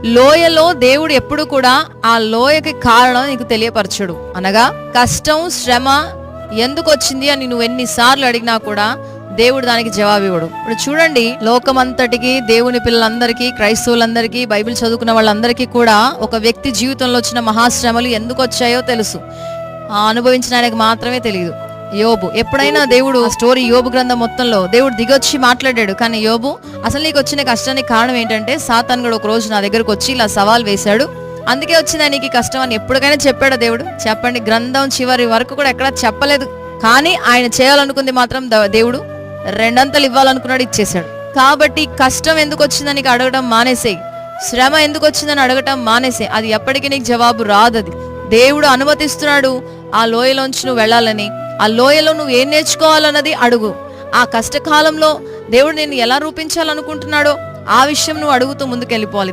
లోయలో దేవుడు ఎప్పుడు కూడా ఆ లోయకి కారణం నీకు తెలియపరచడు. అనగా కష్టం, శ్రమ ఎందుకు వచ్చింది అని నువ్వు ఎన్నిసార్లు అడిగినా కూడా దేవుడు దానికి జవాబు ఇవ్వడు. ఇప్పుడు చూడండి, లోకమంతటికి, దేవుని పిల్లలందరికీ, క్రైస్తవులందరికీ, బైబిల్ చదువుకున్న వాళ్ళందరికీ కూడా ఒక వ్యక్తి జీవితంలో వచ్చిన మహాశ్రమలు ఎందుకు వచ్చాయో తెలుసు. అనుభవించిన ఆయనకు మాత్రమే తెలియదు. యోబు, ఎప్పుడైనా దేవుడు స్టోరీ యోబు గ్రంథం మొత్తంలో దేవుడు దిగొచ్చి మాట్లాడాడు. కానీ యోబు, అసలు నీకు వచ్చిన కష్టానికి కారణం ఏంటంటే సాతాను కూడా ఒక రోజు నా దగ్గరకు వచ్చి ఇలా సవాల్ వేశాడు, అందుకే వచ్చిందా నీకు కష్టం అని ఎప్పటికైనా చెప్పాడు దేవుడు? చెప్పండి, గ్రంథం చివరి వరకు కూడా ఎక్కడా చెప్పలేదు. కానీ ఆయన చేయాలనుకుంది మాత్రం దేవుడు రెండంతలు ఇవ్వాలనుకున్నాడు, ఇచ్చేశాడు. కాబట్టి కష్టం ఎందుకు వచ్చిందని నీకు అడగడం మానేసేయి, శ్రమ ఎందుకు వచ్చిందని అడగటం మానేసే. అది ఎప్పటికీ నీకు జవాబు రాదు. అది దేవుడు అనుమతిస్తున్నాడు ఆ లోయలోంచి నువ్వు వెళ్ళాలని. ఆ లోయలో నువ్వు ఏం నేర్చుకోవాలన్నది అడుగు. ఆ కష్టకాలంలో దేవుడు నిన్ను ఎలా రూపించాలనుకుంటున్నాడో ఆ విషయం నువ్వు అడుగుతూ ముందుకెళ్ళిపోవాలి.